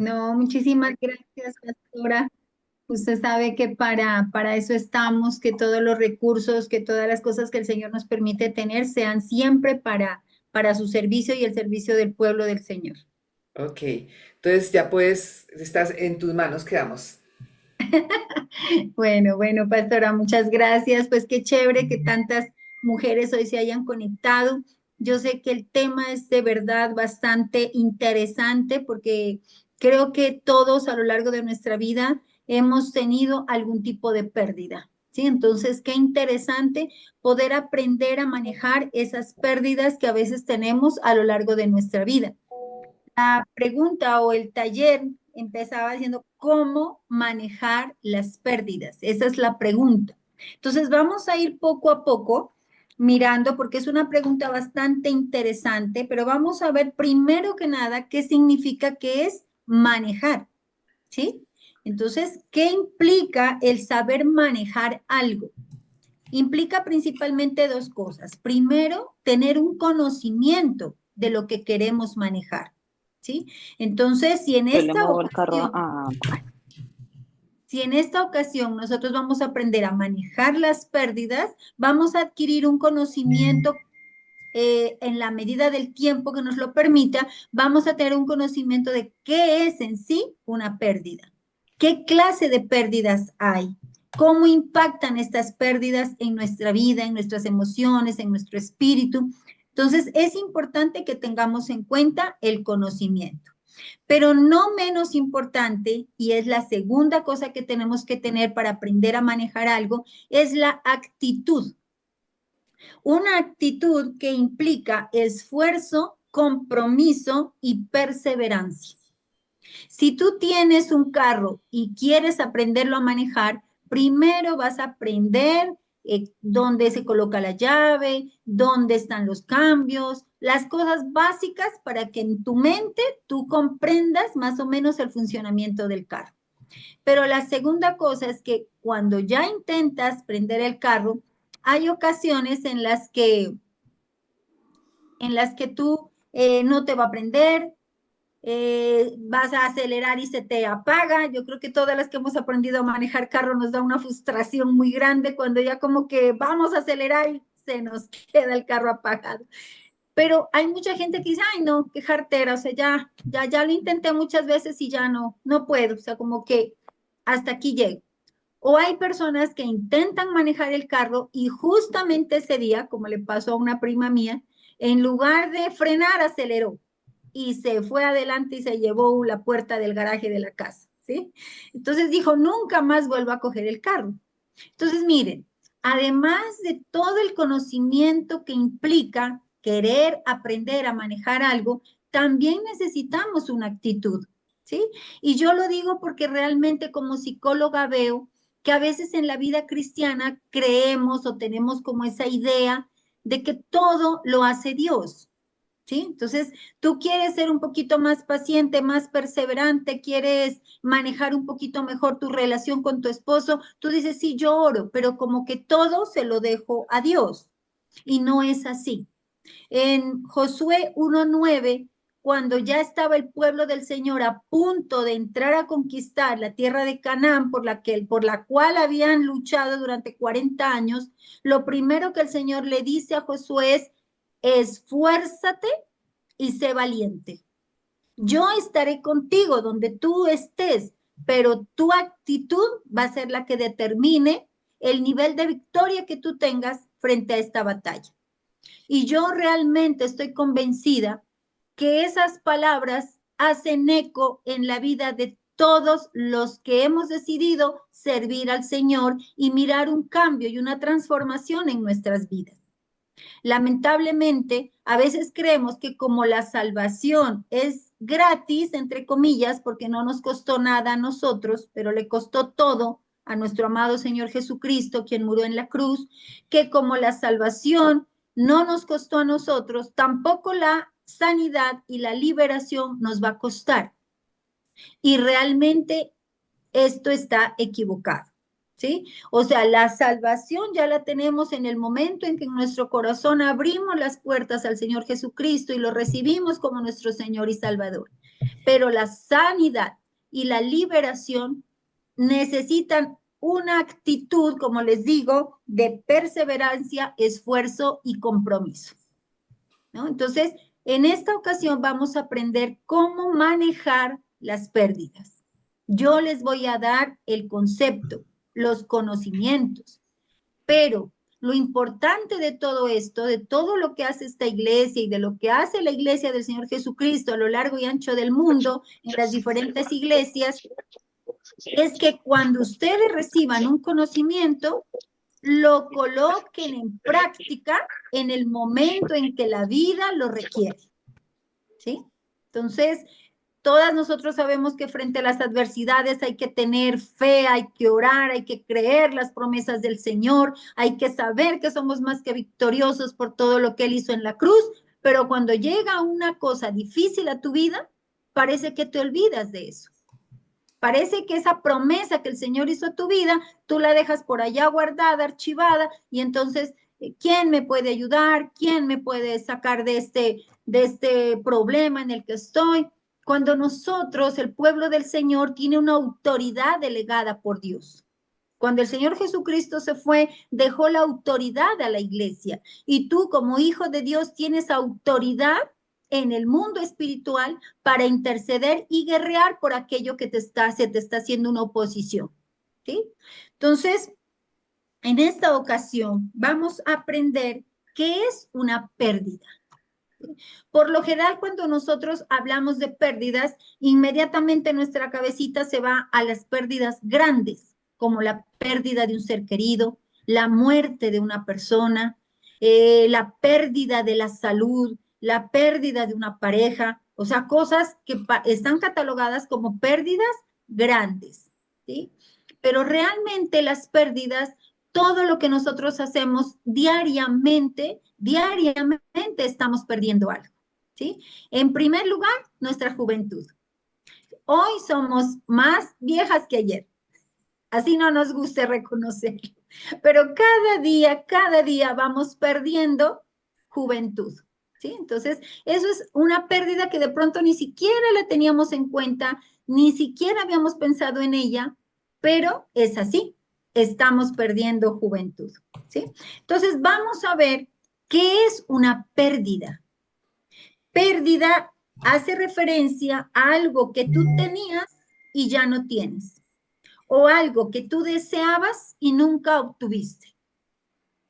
No, muchísimas gracias, pastora. Usted sabe que para eso estamos, que todos los recursos, que todas las cosas que el Señor nos permite tener sean siempre para su servicio y el servicio del pueblo del Señor. Ok, entonces ya puedes, estás en tus manos, quedamos. Bueno, bueno, pastora, muchas gracias. Pues qué chévere que tantas mujeres hoy se hayan conectado. Yo sé que el tema es de verdad bastante interesante porque creo que todos a lo largo de nuestra vida hemos tenido algún tipo de pérdida. ¿Sí? Entonces, qué interesante poder aprender a manejar esas pérdidas que a veces tenemos a lo largo de nuestra vida. La pregunta o el taller empezaba diciendo cómo manejar las pérdidas. Esa es la pregunta. Entonces vamos a ir poco a poco mirando porque es una pregunta bastante interesante, pero vamos a ver primero que nada qué significa que es manejar, ¿sí? Entonces, ¿qué implica el saber manejar algo? Implica principalmente dos cosas. Primero, tener un conocimiento de lo que queremos manejar, ¿sí? Entonces, Yo le muevo el carro si en esta ocasión nosotros vamos a aprender a manejar las pérdidas, vamos a adquirir un conocimiento en la medida del tiempo que nos lo permita, vamos a tener un conocimiento de qué es en sí una pérdida, qué clase de pérdidas hay, cómo impactan estas pérdidas en nuestra vida, en nuestras emociones, en nuestro espíritu. Entonces, es importante que tengamos en cuenta el conocimiento. Pero no menos importante, y es la segunda cosa que tenemos que tener para aprender a manejar algo, es la actitud. Una actitud que implica esfuerzo, compromiso y perseverancia. Si tú tienes un carro y quieres aprenderlo a manejar, primero vas a aprender dónde se coloca la llave, dónde están los cambios, las cosas básicas para que en tu mente tú comprendas más o menos el funcionamiento del carro. Pero la segunda cosa es que cuando ya intentas prender el carro, hay ocasiones en las que tú no te va a prender, vas a acelerar y se te apaga. Yo creo que todas las que hemos aprendido a manejar carro nos da una frustración muy grande cuando ya como que vamos a acelerar y se nos queda el carro apagado. Pero hay mucha gente que dice, ay, no, qué jartera, o sea, ya lo intenté muchas veces y ya no puedo, o sea, como que hasta aquí llego. O hay personas que intentan manejar el carro y justamente ese día, como le pasó a una prima mía, en lugar de frenar, aceleró y se fue adelante y se llevó la puerta del garaje de la casa, ¿sí? Entonces dijo, nunca más vuelvo a coger el carro. Entonces, miren, además de todo el conocimiento que implica querer aprender a manejar algo, también necesitamos una actitud, ¿sí? Y yo lo digo porque realmente como psicóloga veo que a veces en la vida cristiana creemos o tenemos como esa idea de que todo lo hace Dios. ¿Sí? Entonces, tú quieres ser un poquito más paciente, más perseverante, quieres manejar un poquito mejor tu relación con tu esposo, tú dices, sí, yo oro, pero como que todo se lo dejo a Dios. Y no es así. En Josué 1:9, cuando ya estaba el pueblo del Señor a punto de entrar a conquistar la tierra de Canaán por la cual habían luchado durante 40 años, lo primero que el Señor le dice a Josué es, esfuérzate y sé valiente. Yo estaré contigo donde tú estés, pero tu actitud va a ser la que determine el nivel de victoria que tú tengas frente a esta batalla. Y yo realmente estoy convencida que esas palabras hacen eco en la vida de todos los que hemos decidido servir al Señor y mirar un cambio y una transformación en nuestras vidas. Lamentablemente, a veces creemos que como la salvación es gratis, entre comillas, porque no nos costó nada a nosotros, pero le costó todo a nuestro amado Señor Jesucristo, quien murió en la cruz, que como la salvación no nos costó a nosotros, tampoco la sanidad y la liberación nos va a costar. Y realmente esto está equivocado. ¿Sí? O sea, la salvación ya la tenemos en el momento en que en nuestro corazón abrimos las puertas al Señor Jesucristo y lo recibimos como nuestro Señor y Salvador. Pero la sanidad y la liberación necesitan una actitud, como les digo, de perseverancia, esfuerzo y compromiso, ¿no? Entonces, en esta ocasión vamos a aprender cómo manejar las pérdidas. Yo les voy a dar el concepto, los conocimientos, pero lo importante de todo esto, de todo lo que hace esta iglesia y de lo que hace la iglesia del Señor Jesucristo a lo largo y ancho del mundo, en las diferentes iglesias, es que cuando ustedes reciban un conocimiento, lo coloquen en práctica en el momento en que la vida lo requiere, ¿sí? Entonces, todas nosotros sabemos que frente a las adversidades hay que tener fe, hay que orar, hay que creer las promesas del Señor, hay que saber que somos más que victoriosos por todo lo que Él hizo en la cruz, pero cuando llega una cosa difícil a tu vida, parece que te olvidas de eso. Parece que esa promesa que el Señor hizo a tu vida, tú la dejas por allá guardada, archivada, y entonces, ¿quién me puede ayudar? ¿Quién me puede sacar de este problema en el que estoy? Cuando nosotros, el pueblo del Señor, tiene una autoridad delegada por Dios. Cuando el Señor Jesucristo se fue, dejó la autoridad a la iglesia. Y tú como hijo de Dios tienes autoridad en el mundo espiritual para interceder y guerrear por aquello que se te está haciendo una oposición. ¿Sí? Entonces, en esta ocasión vamos a aprender qué es una pérdida. Por lo general, cuando nosotros hablamos de pérdidas, inmediatamente nuestra cabecita se va a las pérdidas grandes, como la pérdida de un ser querido, la muerte de una persona, la pérdida de la salud, la pérdida de una pareja, o sea, cosas que están catalogadas como pérdidas grandes, ¿sí? Pero realmente las pérdidas, todo lo que nosotros hacemos diariamente estamos perdiendo algo, ¿sí? En primer lugar, nuestra juventud. Hoy somos más viejas que ayer, así no nos guste reconocerlo, pero cada día vamos perdiendo juventud, ¿sí? Entonces, eso es una pérdida que de pronto ni siquiera la teníamos en cuenta, ni siquiera habíamos pensado en ella, pero es así, estamos perdiendo juventud, ¿sí? Entonces, vamos a ver qué es una pérdida. Pérdida hace referencia a algo que tú tenías y ya no tienes, o algo que tú deseabas y nunca obtuviste,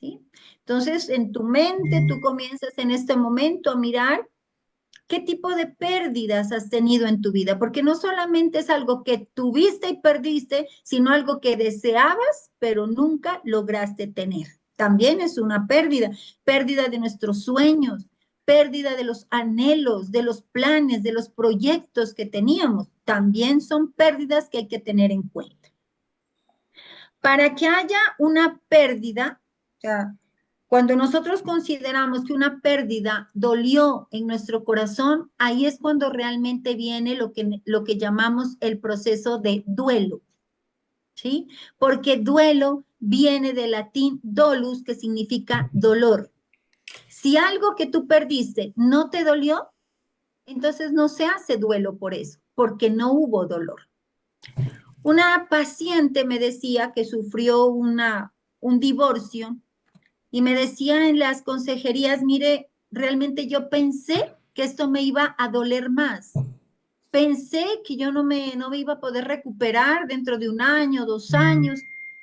¿sí? Entonces, en tu mente, tú comienzas en este momento a mirar qué tipo de pérdidas has tenido en tu vida, porque no solamente es algo que tuviste y perdiste, sino algo que deseabas, pero nunca lograste tener. También es una pérdida, pérdida de nuestros sueños, pérdida de los anhelos, de los planes, de los proyectos que teníamos. También son pérdidas que hay que tener en cuenta. Para que haya una pérdida, o sea, cuando nosotros consideramos que una pérdida dolió en nuestro corazón, ahí es cuando realmente viene lo que llamamos el proceso de duelo, ¿sí? Porque duelo viene del latín dolus, que significa dolor. Si algo que tú perdiste no te dolió, entonces no se hace duelo por eso, porque no hubo dolor. Una paciente me decía que sufrió un divorcio y me decía en las consejerías, mire, realmente yo pensé que esto me iba a doler más. Pensé que yo no me iba a poder recuperar dentro de un año, 2 años,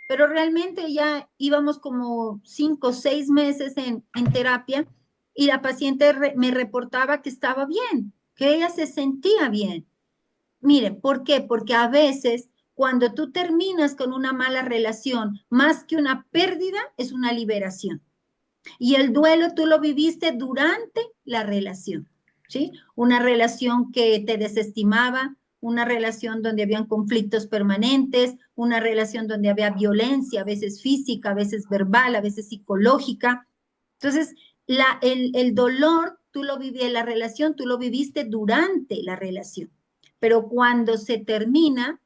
pero realmente ya íbamos como 5 o 6 meses en terapia y la paciente me reportaba que estaba bien, que ella se sentía bien. Mire, ¿por qué? Porque a veces cuando tú terminas con una mala relación, más que una pérdida, es una liberación. Y el duelo tú lo viviste durante la relación, ¿sí? Una relación que te desestimaba, una relación donde habían conflictos permanentes, una relación donde había violencia, a veces física, a veces verbal, a veces psicológica. Entonces, el dolor, tú lo vivías, la relación, tú lo viviste durante la relación. Pero cuando se termina,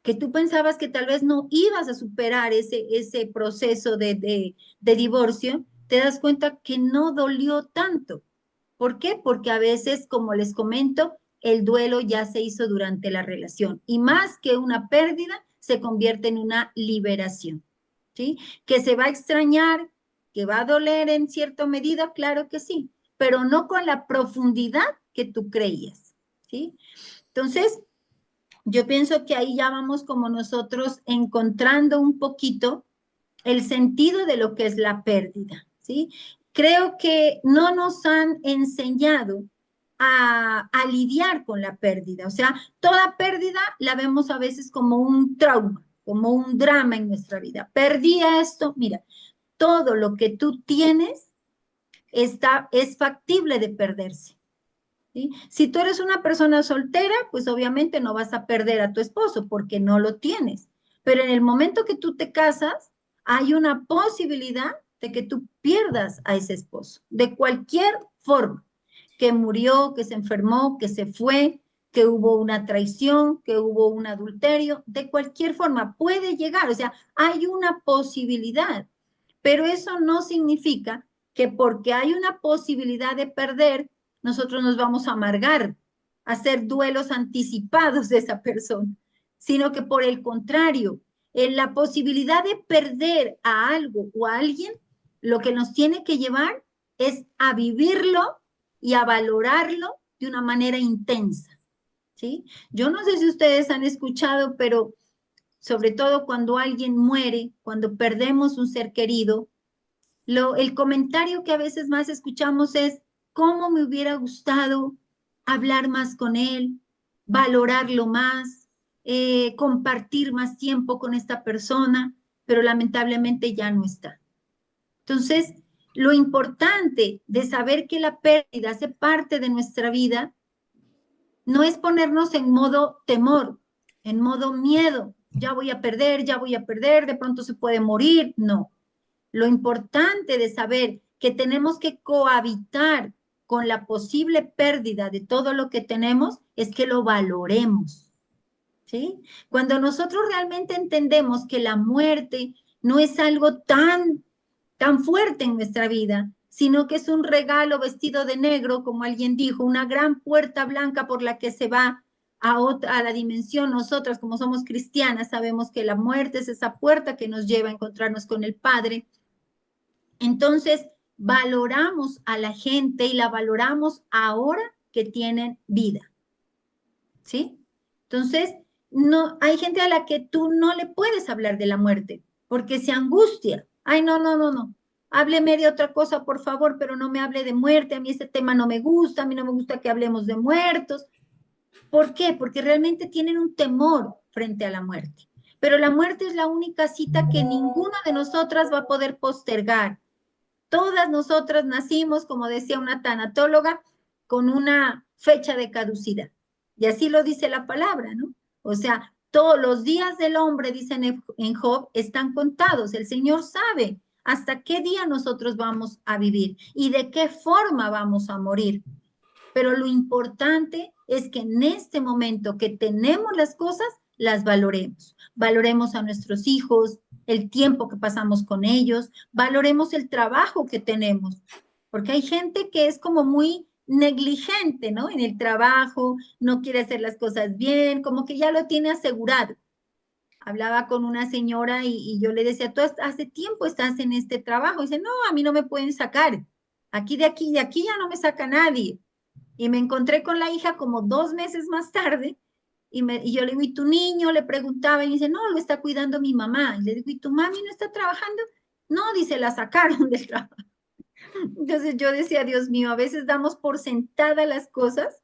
que tú pensabas que tal vez no ibas a superar ese proceso de divorcio, te das cuenta que no dolió tanto. ¿Por qué? Porque a veces, como les comento, el duelo ya se hizo durante la relación. Y más que una pérdida, se convierte en una liberación, ¿sí? Que se va a extrañar, que va a doler en cierta medida, claro que sí, pero no con la profundidad que tú creías, ¿sí? Entonces, yo pienso que ahí ya vamos como nosotros encontrando un poquito el sentido de lo que es la pérdida, ¿sí? Creo que no nos han enseñado a lidiar con la pérdida, o sea, toda pérdida la vemos a veces como un trauma, como un drama en nuestra vida. Perdí esto, mira, todo lo que tú tienes es factible de perderse. ¿Sí? Si tú eres una persona soltera, pues obviamente no vas a perder a tu esposo porque no lo tienes. Pero en el momento que tú te casas, hay una posibilidad de que tú pierdas a ese esposo, de cualquier forma, que murió, que se enfermó, que se fue, que hubo una traición, que hubo un adulterio, de cualquier forma puede llegar, o sea, hay una posibilidad, pero eso no significa que porque hay una posibilidad de perder, nosotros nos vamos a amargar, a hacer duelos anticipados de esa persona, sino que por el contrario, en la posibilidad de perder a algo o a alguien, lo que nos tiene que llevar es a vivirlo y a valorarlo de una manera intensa, ¿sí? Yo no sé si ustedes han escuchado, pero sobre todo cuando alguien muere, cuando perdemos un ser querido, el comentario que a veces más escuchamos es, ¿cómo me hubiera gustado hablar más con él, valorarlo más, compartir más tiempo con esta persona? Pero lamentablemente ya no está. Entonces, lo importante de saber que la pérdida hace parte de nuestra vida no es ponernos en modo temor, en modo miedo. Ya voy a perder, de pronto se puede morir. No. Lo importante de saber que tenemos que cohabitar con la posible pérdida de todo lo que tenemos es que lo valoremos, ¿sí? Cuando nosotros realmente entendemos que la muerte no es algo tan fuerte en nuestra vida, sino que es un regalo vestido de negro, como alguien dijo, una gran puerta blanca por la que se va a la dimensión. Nosotras, como somos cristianas, sabemos que la muerte es esa puerta que nos lleva a encontrarnos con el Padre. Entonces, valoramos a la gente y la valoramos ahora que tienen vida, ¿sí? Entonces, no, hay gente a la que tú no le puedes hablar de la muerte porque se angustia. Ay, no, no, no, no. Hábleme de otra cosa, por favor, pero no me hable de muerte. A mí ese tema no me gusta, a mí no me gusta que hablemos de muertos. ¿Por qué? Porque realmente tienen un temor frente a la muerte. Pero la muerte es la única cita que ninguna de nosotras va a poder postergar. Todas nosotras nacimos, como decía una tanatóloga, con una fecha de caducidad. Y así lo dice la palabra, ¿no? O sea, todos los días del hombre, dicen en Job, están contados. El Señor sabe hasta qué día nosotros vamos a vivir y de qué forma vamos a morir. Pero lo importante es que en este momento que tenemos las cosas, las valoremos. Valoremos a nuestros hijos, el tiempo que pasamos con ellos, valoremos el trabajo que tenemos, porque hay gente que es como muy negligente, ¿no? En el trabajo, no quiere hacer las cosas bien, como que ya lo tiene asegurado. Hablaba con una señora y yo le decía, tú hace tiempo estás en este trabajo. Y dice, no, a mí no me pueden sacar. De aquí ya no me saca nadie. Y me encontré con la hija como 2 meses más tarde y yo le digo, ¿y tu niño? Le preguntaba y me dice, no, lo está cuidando mi mamá. Y le digo, ¿y tu mami no está trabajando? No, dice, la sacaron del trabajo. Entonces yo decía, Dios mío, a veces damos por sentada las cosas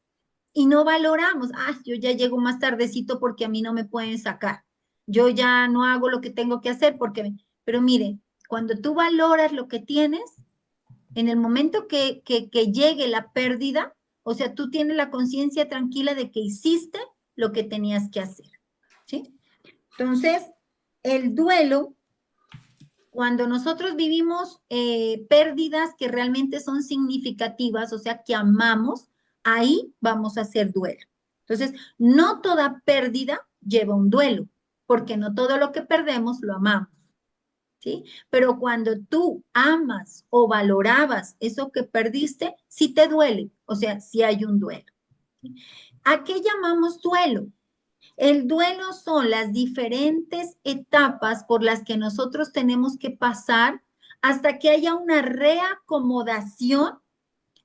y no valoramos. Ah, yo ya llego más tardecito porque a mí no me pueden sacar. Yo ya no hago lo que tengo que hacer porque... Pero mire, cuando tú valoras lo que tienes, en el momento que llegue la pérdida, o sea, tú tienes la conciencia tranquila de que hiciste lo que tenías que hacer, ¿sí? Entonces, el duelo, cuando nosotros vivimos pérdidas que realmente son significativas, o sea, que amamos, ahí vamos a hacer duelo. Entonces, no toda pérdida lleva un duelo, porque no todo lo que perdemos lo amamos. ¿Sí? Pero cuando tú amas o valorabas eso que perdiste, sí te duele, o sea, sí hay un duelo. ¿Sí? ¿A qué llamamos duelo? El duelo son las diferentes etapas por las que nosotros tenemos que pasar hasta que haya una reacomodación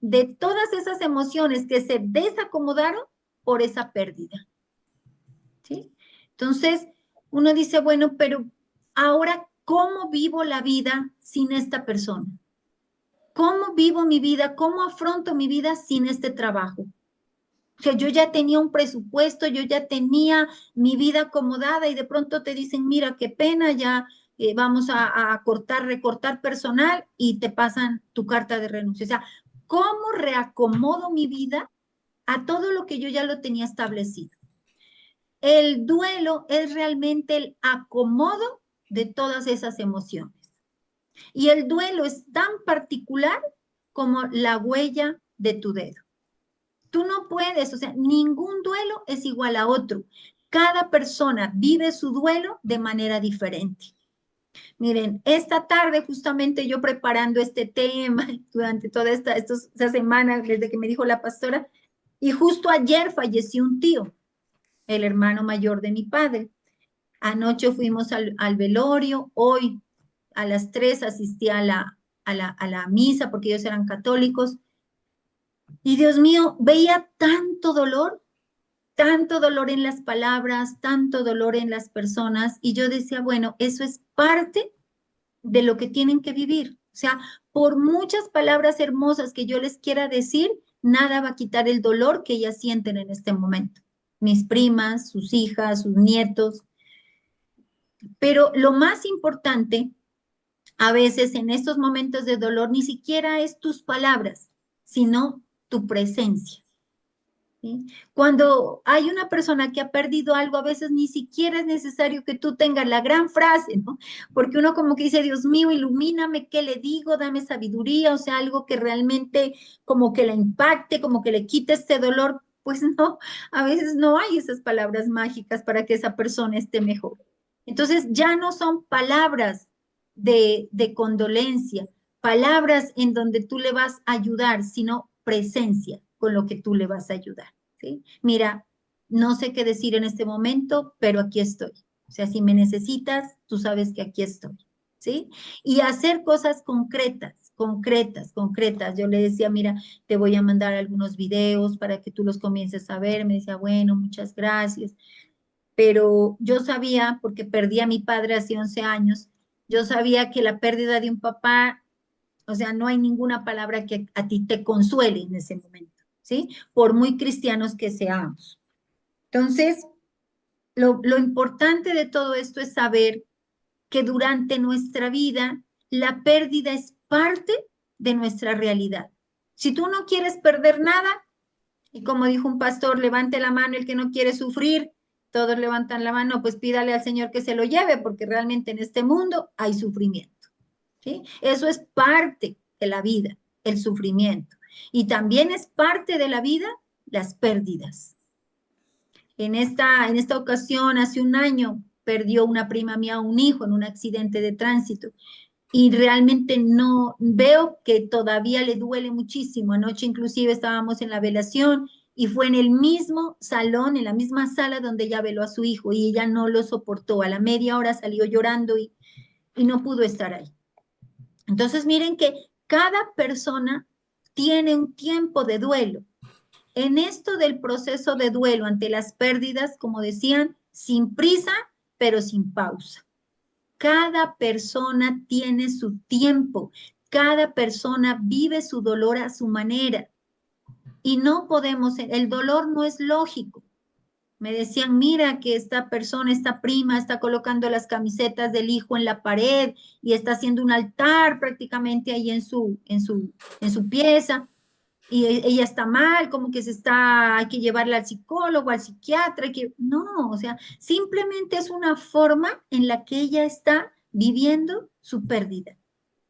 de todas esas emociones que se desacomodaron por esa pérdida. ¿Sí? Entonces, uno dice, bueno, pero ahora, ¿cómo vivo la vida sin esta persona? ¿Cómo vivo mi vida? ¿Cómo afronto mi vida sin este trabajo? Que yo ya tenía un presupuesto, yo ya tenía mi vida acomodada y de pronto te dicen, mira, qué pena, ya vamos a cortar, recortar personal y te pasan tu carta de renuncia. O sea, ¿cómo reacomodo mi vida a todo lo que yo ya lo tenía establecido? El duelo es realmente el acomodo de todas esas emociones. Y el duelo es tan particular como la huella de tu dedo. Tú no puedes, o sea, ningún duelo es igual a otro. Cada persona vive su duelo de manera diferente. Miren, esta tarde justamente yo preparando este tema durante toda esta semana, desde que me dijo la pastora, y justo ayer falleció un tío, el hermano mayor de mi padre. Anoche fuimos al velorio, hoy a las 3 asistí a la misa porque ellos eran católicos. Y Dios mío, veía tanto dolor en las palabras, tanto dolor en las personas, y yo decía, bueno, eso es parte de lo que tienen que vivir. O sea, por muchas palabras hermosas que yo les quiera decir, nada va a quitar el dolor que ellas sienten en este momento. Mis primas, sus hijas, sus nietos. Pero lo más importante, a veces en estos momentos de dolor, ni siquiera es tus palabras, sino tu presencia. ¿Sí? Cuando hay una persona que ha perdido algo, a veces ni siquiera es necesario que tú tengas la gran frase, ¿no? Porque uno como que dice, Dios mío, ilumíname, ¿qué le digo? Dame sabiduría, o sea, algo que realmente como que la impacte, como que le quite este dolor. Pues no, a veces no hay esas palabras mágicas para que esa persona esté mejor. Entonces ya no son palabras de condolencia, palabras en donde tú le vas a ayudar, sino presencia con lo que tú le vas a ayudar. ¿Sí? Mira, no sé qué decir en este momento, pero aquí estoy. O sea, si me necesitas, tú sabes que aquí estoy. ¿Sí? Y hacer cosas concretas, concretas, concretas. Yo le decía, mira, te voy a mandar algunos videos para que tú los comiences a ver. Me decía, bueno, muchas gracias. Pero yo sabía, porque perdí a mi padre hace 11 años, yo sabía que la pérdida de un papá, o sea, no hay ninguna palabra que a ti te consuele en ese momento, ¿sí? Por muy cristianos que seamos. Entonces, lo importante de todo esto es saber que durante nuestra vida la pérdida es parte de nuestra realidad. Si tú no quieres perder nada, y como dijo un pastor, levante la mano el que no quiere sufrir, todos levantan la mano, pues pídale al Señor que se lo lleve, porque realmente en este mundo hay sufrimiento. ¿Sí? Eso es parte de la vida, el sufrimiento. Y también es parte de la vida las pérdidas. En esta ocasión, hace un año, perdió una prima mía un hijo en un accidente de tránsito y realmente no veo que todavía le duele muchísimo. Anoche inclusive estábamos en la velación y fue en el mismo salón, en la misma sala donde ella veló a su hijo y ella no lo soportó. A la media hora salió llorando y no pudo estar ahí. Entonces miren que cada persona tiene un tiempo de duelo. En esto del proceso de duelo ante las pérdidas, como decían, sin prisa, pero sin pausa. Cada persona tiene su tiempo, cada persona vive su dolor a su manera y no podemos, el dolor no es lógico. Me decían, mira que esta persona, esta prima, está colocando las camisetas del hijo en la pared y está haciendo un altar prácticamente ahí en su pieza y ella está mal, como que hay que llevarla al psicólogo, al psiquiatra, no, o sea, simplemente es una forma en la que ella está viviendo su pérdida.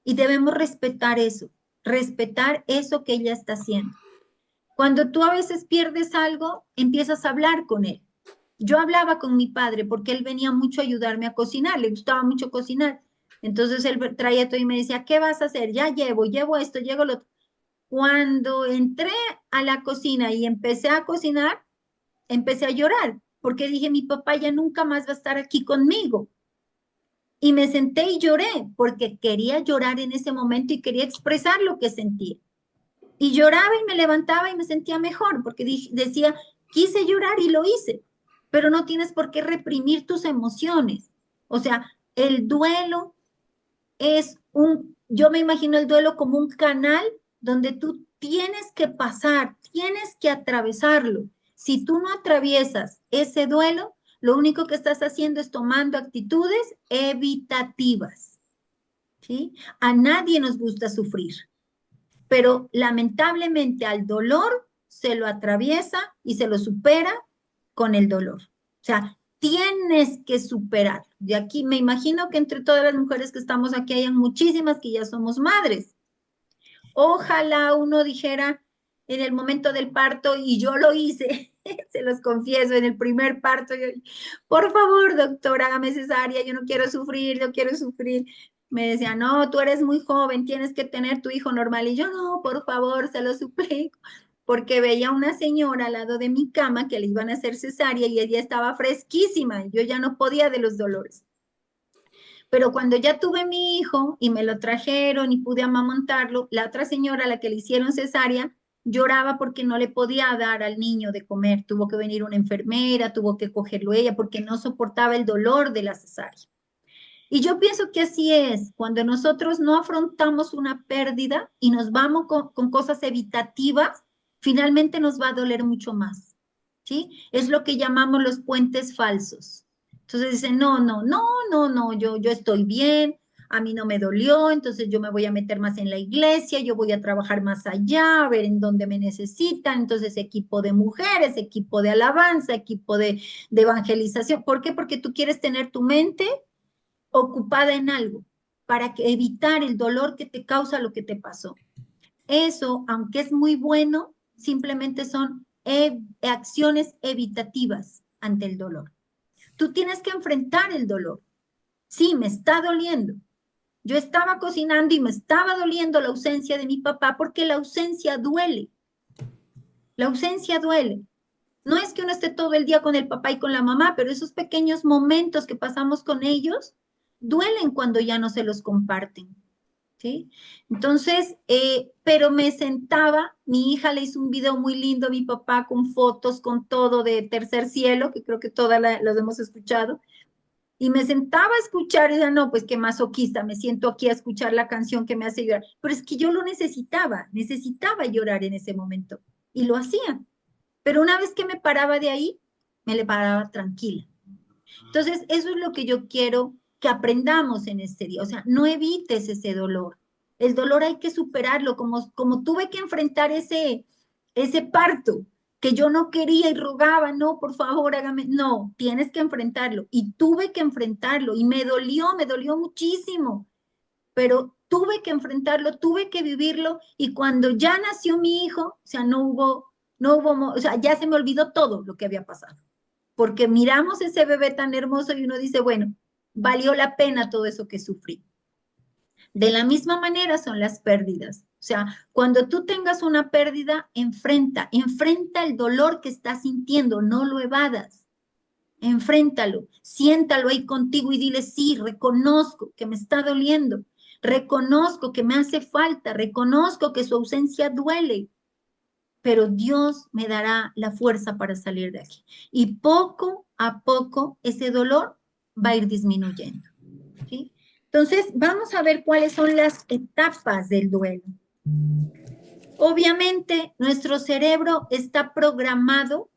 Y debemos respetar eso que ella está haciendo. Cuando tú a veces pierdes algo, empiezas a hablar con él. Yo hablaba con mi padre porque él venía mucho a ayudarme a cocinar, le gustaba mucho cocinar. Entonces él traía todo y me decía, ¿qué vas a hacer? Ya llevo esto, llevo lo otro. Cuando entré a la cocina y empecé a cocinar, empecé a llorar, porque dije, mi papá ya nunca más va a estar aquí conmigo. Y me senté y lloré, porque quería llorar en ese momento y quería expresar lo que sentía. Y lloraba y me levantaba y me sentía mejor, porque decía, quise llorar y lo hice, pero no tienes por qué reprimir tus emociones. O sea, el duelo es yo me imagino el duelo como un canal donde tú tienes que pasar, tienes que atravesarlo. Si tú no atraviesas ese duelo, lo único que estás haciendo es tomando actitudes evitativas, ¿sí? A nadie nos gusta sufrir, pero lamentablemente al dolor se lo atraviesa y se lo supera con el dolor. O sea, tienes que superar. De aquí me imagino que entre todas las mujeres que estamos aquí hayan muchísimas que ya somos madres. Ojalá uno dijera en el momento del parto, y yo lo hice, se los confieso, en el primer parto, yo, por favor, doctora, hágame cesárea, yo no quiero sufrir, yo quiero sufrir. Me decía, no, tú eres muy joven, tienes que tener tu hijo normal. Y yo, no, por favor, se lo suplico, porque veía una señora al lado de mi cama que le iban a hacer cesárea y ella estaba fresquísima, y yo ya no podía de los dolores. Pero cuando ya tuve mi hijo y me lo trajeron y pude amamantarlo, la otra señora a la que le hicieron cesárea lloraba porque no le podía dar al niño de comer. Tuvo que venir una enfermera, tuvo que cogerlo ella porque no soportaba el dolor de la cesárea. Y yo pienso que así es, cuando nosotros no afrontamos una pérdida y nos vamos con cosas evitativas, finalmente nos va a doler mucho más, ¿sí? Es lo que llamamos los puentes falsos. Entonces dicen, no, no, no, no, no, yo estoy bien, a mí no me dolió, entonces yo me voy a meter más en la iglesia, yo voy a trabajar más allá, a ver en dónde me necesitan, entonces equipo de mujeres, equipo de alabanza, equipo de evangelización. ¿Por qué? Porque tú quieres tener tu mente ocupada en algo para evitar el dolor que te causa lo que te pasó. Eso, aunque es muy bueno, simplemente son acciones evitativas ante el dolor. Tú tienes que enfrentar el dolor. Sí, me está doliendo. Yo estaba cocinando y me estaba doliendo la ausencia de mi papá porque la ausencia duele. La ausencia duele. No es que uno esté todo el día con el papá y con la mamá, pero esos pequeños momentos que pasamos con ellos duelen cuando ya no se los comparten, ¿sí? Entonces, pero me sentaba, mi hija le hizo un video muy lindo a mi papá con fotos, con todo de Tercer Cielo, que creo que todas los hemos escuchado, y me sentaba a escuchar y decía, no, pues qué masoquista, me siento aquí a escuchar la canción que me hace llorar, pero es que yo lo necesitaba llorar en ese momento, y lo hacía. Pero una vez que me paraba de ahí, me le paraba tranquila. Entonces, eso es lo que yo quiero que aprendamos en este día. O sea, no evites ese dolor. El dolor hay que superarlo, como tuve que enfrentar ese parto que yo no quería y rogaba, no, por favor, hágame. No, tienes que enfrentarlo. Y tuve que enfrentarlo y me dolió muchísimo, pero tuve que enfrentarlo, tuve que vivirlo y cuando ya nació mi hijo, o sea, o sea, ya se me olvidó todo lo que había pasado, porque miramos ese bebé tan hermoso y uno dice, bueno, valió la pena todo eso que sufrí. De la misma manera son las pérdidas. O sea, cuando tú tengas una pérdida, enfrenta el dolor que estás sintiendo, no lo evadas. Enfréntalo, siéntalo ahí contigo y dile, sí, reconozco que me está doliendo, reconozco que me hace falta, reconozco que su ausencia duele, pero Dios me dará la fuerza para salir de aquí. Y poco a poco ese dolor va a ir disminuyendo, ¿sí? Entonces, vamos a ver cuáles son las etapas del duelo. Obviamente, nuestro cerebro está programado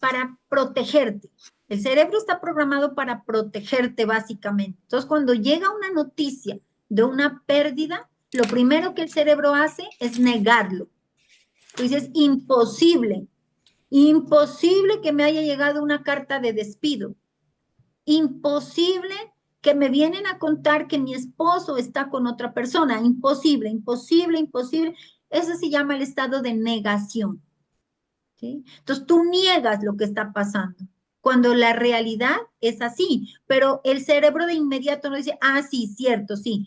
para protegerte. El cerebro está programado para protegerte básicamente. Entonces, cuando llega una noticia de una pérdida, lo primero que el cerebro hace es negarlo. Tú dices, imposible, imposible que me haya llegado una carta de despido. Imposible que me vienen a contar que mi esposo está con otra persona. Imposible, imposible, imposible. Eso se llama el estado de negación. ¿Sí? Entonces tú niegas lo que está pasando. cuando la realidad es así, pero el cerebro de inmediato no dice, ah, sí, cierto, sí,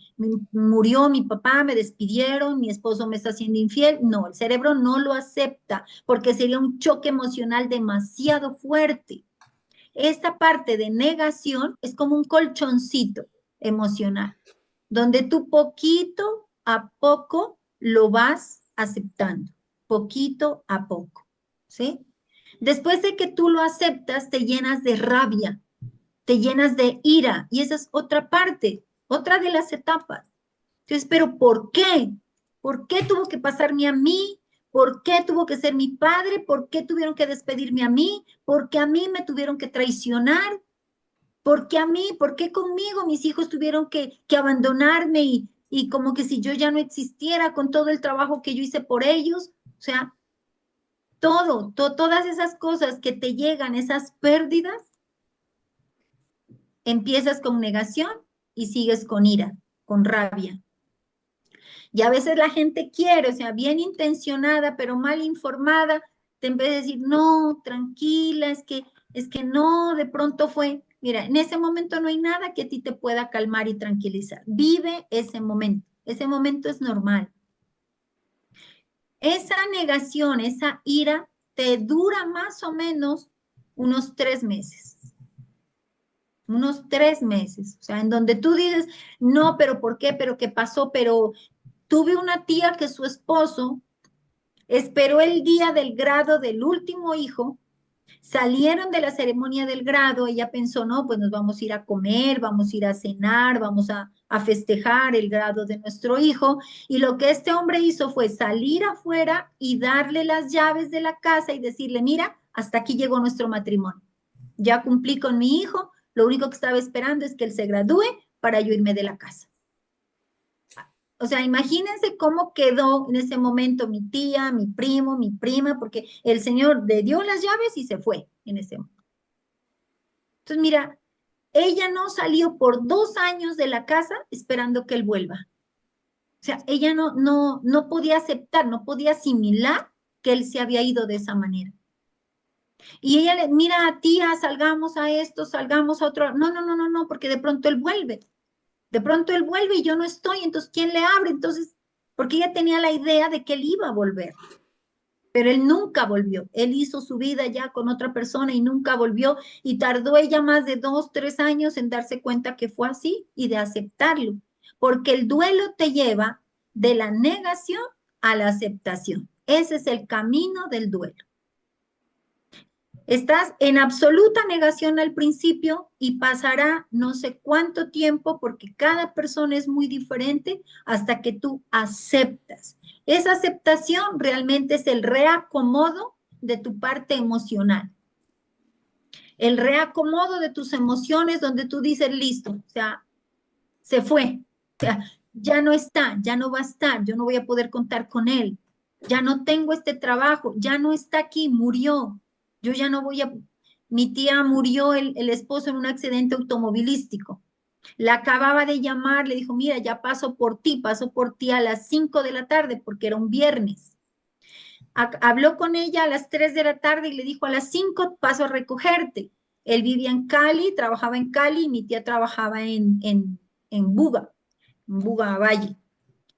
murió mi papá, me despidieron, mi esposo me está haciendo infiel. No, el cerebro no lo acepta porque sería un choque emocional demasiado fuerte. Esta parte de negación es como un colchoncito emocional, donde tú poquito a poco lo vas aceptando, poquito a poco, ¿sí? Después de que tú lo aceptas, te llenas de rabia, te llenas de ira, y esa es otra parte, otra de las etapas. Entonces, pero ¿por qué? ¿Por qué tuvo que pasarme a mí? ¿Por qué tuvo que ser mi padre? ¿Por qué tuvieron que despedirme a mí? ¿Por qué a mí me tuvieron que traicionar? ¿Por qué a mí? ¿Por qué conmigo mis hijos tuvieron que abandonarme y como que si yo ya no existiera con todo el trabajo que yo hice por ellos? O sea, todas esas cosas que te llegan, esas pérdidas, empiezas con negación y sigues con ira, con rabia. Y a veces la gente quiere, o sea, bien intencionada, pero mal informada, te en vez de decir, no, tranquila, es que no, de pronto fue. Mira, en ese momento no hay nada que a ti te pueda calmar y tranquilizar. Vive ese momento es normal. Esa negación, esa ira, te dura más o menos unos 3 meses. Unos 3 meses, o sea, en donde tú dices, no, pero ¿por qué? ¿Pero qué pasó? Pero tuve una tía que su esposo esperó el día del grado del último hijo, salieron de la ceremonia del grado, ella pensó, no, pues nos vamos a ir a comer, vamos a ir a cenar, vamos a festejar el grado de nuestro hijo, y lo que este hombre hizo fue salir afuera y darle las llaves de la casa y decirle, mira, hasta aquí llegó nuestro matrimonio, ya cumplí con mi hijo, lo único que estaba esperando es que él se gradúe para yo irme de la casa. O sea, imagínense cómo quedó en ese momento mi tía, mi primo, mi prima, porque el señor le dio las llaves y se fue en ese momento. Entonces, mira, ella no salió por 2 años de la casa esperando que él vuelva. O sea, ella no podía aceptar, no podía asimilar que él se había ido de esa manera. Y ella le, mira, tía, salgamos a esto, salgamos a otro. No, no, no, no, no, porque de pronto él vuelve. De pronto él vuelve y yo no estoy, entonces ¿quién le abre? Entonces, porque ella tenía la idea de que él iba a volver, pero él nunca volvió. Él hizo su vida ya con otra persona y nunca volvió y tardó ella más de 2, 3 años en darse cuenta que fue así y de aceptarlo, porque el duelo te lleva de la negación a la aceptación. Ese es el camino del duelo. Estás en absoluta negación al principio y pasará no sé cuánto tiempo porque cada persona es muy diferente hasta que tú aceptas. Esa aceptación realmente es el reacomodo de tu parte emocional. El reacomodo de tus emociones donde tú dices, listo, o sea, se fue, o sea, ya no está, ya no va a estar, yo no voy a poder contar con él, ya no tengo este trabajo, ya no está aquí, murió, yo ya no voy a, mi tía murió el esposo en un accidente automovilístico. La acababa de llamar, le dijo, mira, ya paso por ti a las 5 de la tarde porque era un viernes. Habló con ella a las 3 de la tarde y le dijo, a las 5 paso a recogerte. Él vivía en Cali, trabajaba en Cali y mi tía trabajaba en Buga Valle.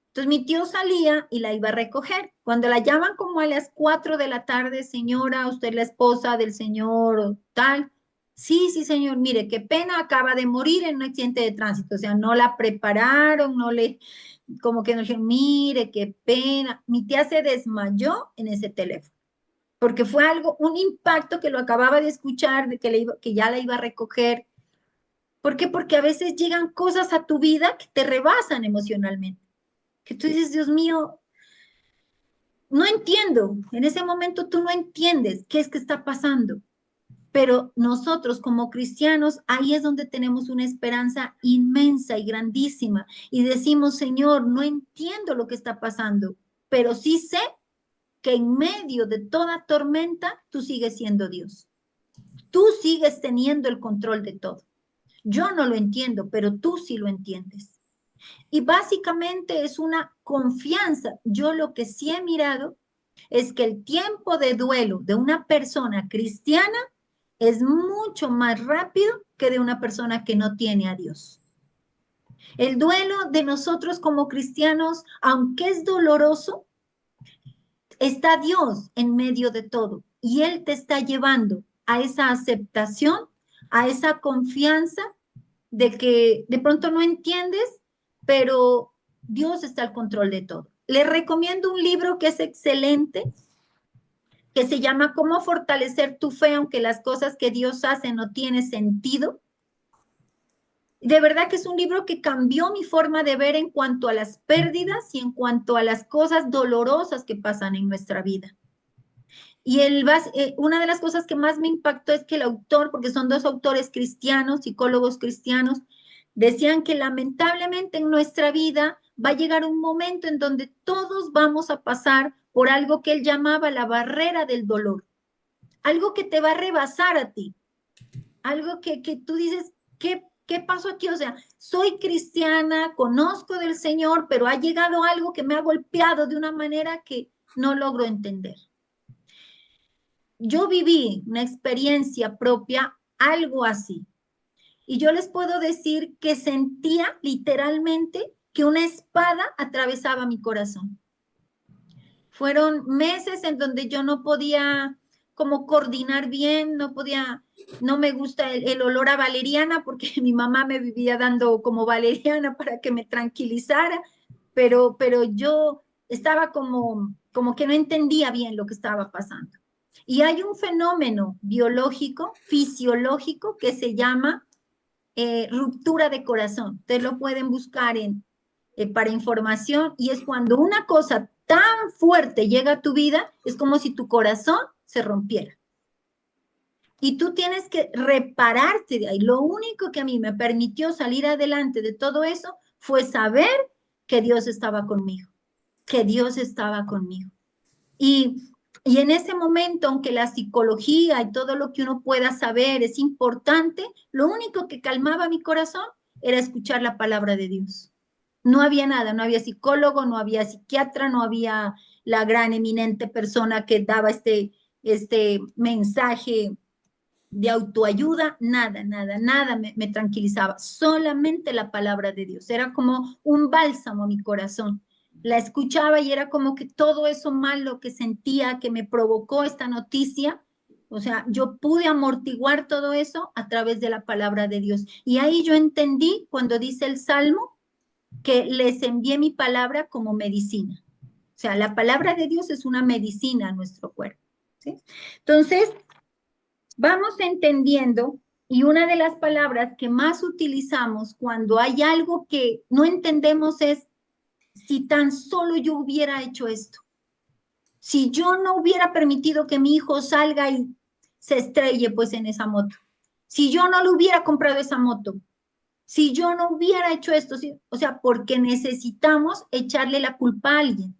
Entonces mi tío salía y la iba a recoger. Cuando la llaman como a las 4 de la tarde, señora, usted es la esposa del señor tal. Sí, sí, señor, mire, qué pena, acaba de morir en un accidente de tránsito. O sea, no la prepararon, no le, como que nos dijeron, mire, qué pena. Mi tía se desmayó en ese teléfono, porque fue algo, un impacto que lo acababa de escuchar, de que, que ya la iba a recoger. ¿Por qué? Porque a veces llegan cosas a tu vida que te rebasan emocionalmente, que tú dices, Dios mío, no entiendo. En ese momento tú no entiendes qué es que está pasando. Pero nosotros como cristianos, ahí es donde tenemos una esperanza inmensa y grandísima. Y decimos, Señor, no entiendo lo que está pasando, pero sí sé que en medio de toda tormenta, tú sigues siendo Dios. Tú sigues teniendo el control de todo. Yo no lo entiendo, pero tú sí lo entiendes. Y básicamente es una confianza. Yo lo que sí he mirado es que el tiempo de duelo de una persona cristiana es mucho más rápido que de una persona que no tiene a Dios. El duelo de nosotros como cristianos, aunque es doloroso, está Dios en medio de todo y Él te está llevando a esa aceptación, a esa confianza de que de pronto no entiendes, pero Dios está al control de todo. Le recomiendo un libro que es excelente, que se llama Cómo fortalecer tu fe aunque las cosas que Dios hace no tienen sentido. De verdad que es un libro que cambió mi forma de ver en cuanto a las pérdidas y en cuanto a las cosas dolorosas que pasan en nuestra vida. Y una de las cosas que más me impactó es que el autor, porque son dos autores cristianos, psicólogos cristianos, decían que lamentablemente en nuestra vida va a llegar un momento en donde todos vamos a pasar por algo que él llamaba la barrera del dolor, algo que te va a rebasar a ti, algo que tú dices, ¿qué pasó aquí? O sea, soy cristiana, conozco del Señor, pero ha llegado algo que me ha golpeado de una manera que no logro entender. Yo viví una experiencia propia, algo así. Y yo les puedo decir que sentía literalmente que una espada atravesaba mi corazón. Fueron meses en donde yo no podía como coordinar bien, no me gusta el olor a valeriana porque mi mamá me vivía dando como valeriana para que me tranquilizara, pero yo estaba como que no entendía bien lo que estaba pasando. Y hay un fenómeno biológico, fisiológico, que se llama ruptura de corazón. Ustedes lo pueden buscar para información y es cuando una cosa tan fuerte llega a tu vida, es como si tu corazón se rompiera. Y tú tienes que repararte de ahí. Lo único que a mí me permitió salir adelante de todo eso fue saber que Dios estaba conmigo, que Dios estaba conmigo. Y en ese momento, aunque la psicología y todo lo que uno pueda saber es importante, lo único que calmaba mi corazón era escuchar la palabra de Dios. No había nada, no había psicólogo, no había psiquiatra, no había la gran eminente persona que daba este mensaje de autoayuda, nada me tranquilizaba, solamente la palabra de Dios, era como un bálsamo a mi corazón. La escuchaba y era como que todo eso malo que sentía, que me provocó esta noticia, o sea, yo pude amortiguar todo eso a través de la palabra de Dios. Y ahí yo entendí cuando dice el Salmo que les envié mi palabra como medicina. O sea, la palabra de Dios es una medicina a nuestro cuerpo. ¿Sí? Entonces, vamos entendiendo, y una de las palabras que más utilizamos cuando hay algo que no entendemos es, si tan solo yo hubiera hecho esto, si yo no hubiera permitido que mi hijo salga y se estrelle pues en esa moto, si yo no le hubiera comprado esa moto, si yo no hubiera hecho esto, ¿sí? O sea, porque necesitamos echarle la culpa a alguien.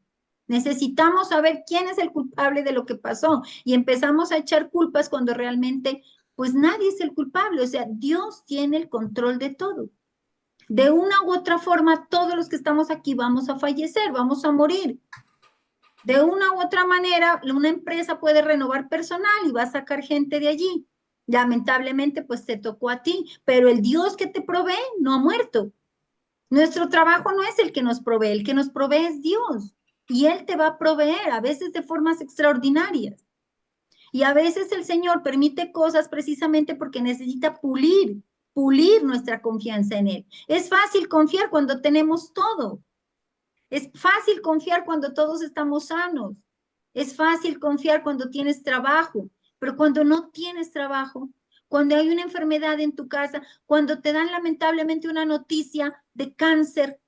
Necesitamos saber quién es el culpable de lo que pasó y empezamos a echar culpas cuando realmente, pues nadie es el culpable. O sea, Dios tiene el control de todo. De una u otra forma, todos los que estamos aquí vamos a fallecer, vamos a morir. De una u otra manera, una empresa puede renovar personal y va a sacar gente de allí. Lamentablemente, pues te tocó a ti, pero el Dios que te provee no ha muerto. Nuestro trabajo no es el que nos provee, el que nos provee es Dios. Y Él te va a proveer, a veces de formas extraordinarias. Y a veces el Señor permite cosas precisamente porque necesita pulir nuestra confianza en Él. Es fácil confiar cuando tenemos todo. Es fácil confiar cuando todos estamos sanos. Es fácil confiar cuando tienes trabajo, pero cuando no tienes trabajo, cuando hay una enfermedad en tu casa, cuando te dan lamentablemente una noticia de cáncer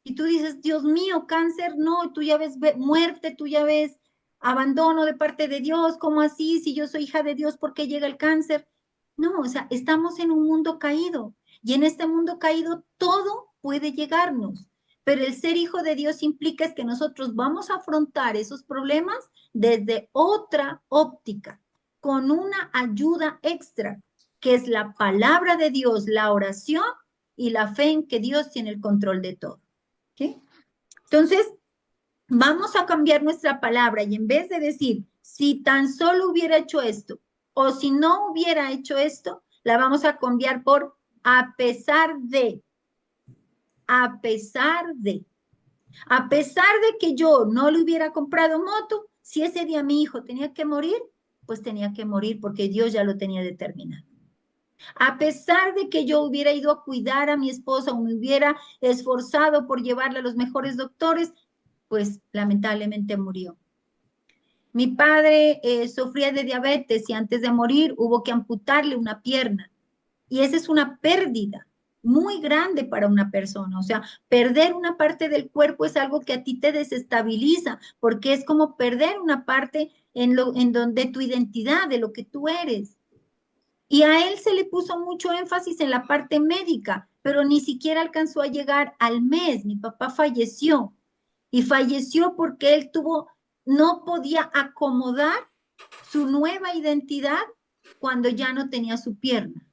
y tú dices, Dios mío, cáncer, no, tú ya ves muerte, tú ya ves abandono de parte de Dios, ¿cómo así? Si yo soy hija de Dios, ¿por qué llega el cáncer? No, o sea, estamos en un mundo caído y en este mundo caído todo puede llegarnos. Pero el ser hijo de Dios implica es que nosotros vamos a afrontar esos problemas desde otra óptica, con una ayuda extra, que es la palabra de Dios, la oración y la fe en que Dios tiene el control de todo. ¿Sí? Entonces, vamos a cambiar nuestra palabra y en vez de decir, si tan solo hubiera hecho esto, O si no hubiera hecho esto, la vamos a cambiar por a pesar de, a pesar de. A pesar de que yo no le hubiera comprado moto, si ese día mi hijo tenía que morir, pues tenía que morir porque Dios ya lo tenía determinado. A pesar de que yo hubiera ido a cuidar a mi esposa o me hubiera esforzado por llevarle a los mejores doctores, pues lamentablemente murió. Mi padre sufría de diabetes y antes de morir hubo que amputarle una pierna. Y esa es una pérdida muy grande para una persona. O sea, perder una parte del cuerpo es algo que a ti te desestabiliza, porque es como perder una parte en donde tu identidad, de lo que tú eres. Y a él se le puso mucho énfasis en la parte médica, pero ni siquiera alcanzó a llegar al mes. Mi papá falleció y falleció porque él no podía acomodar su nueva identidad cuando ya no tenía su pierna.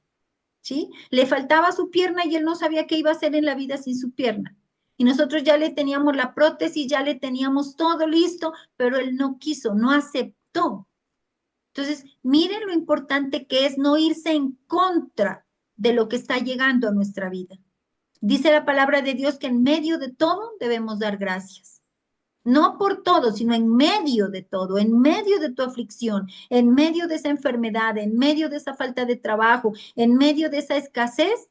¿Sí? Le faltaba su pierna y él no sabía qué iba a hacer en la vida sin su pierna. Y nosotros ya le teníamos la prótesis, ya le teníamos todo listo, pero él no quiso, no aceptó. Entonces, miren lo importante que es no irse en contra de lo que está llegando a nuestra vida. Dice la palabra de Dios que en medio de todo debemos dar gracias. No por todo, sino en medio de todo, en medio de tu aflicción, en medio de esa enfermedad, en medio de esa falta de trabajo, en medio de esa escasez,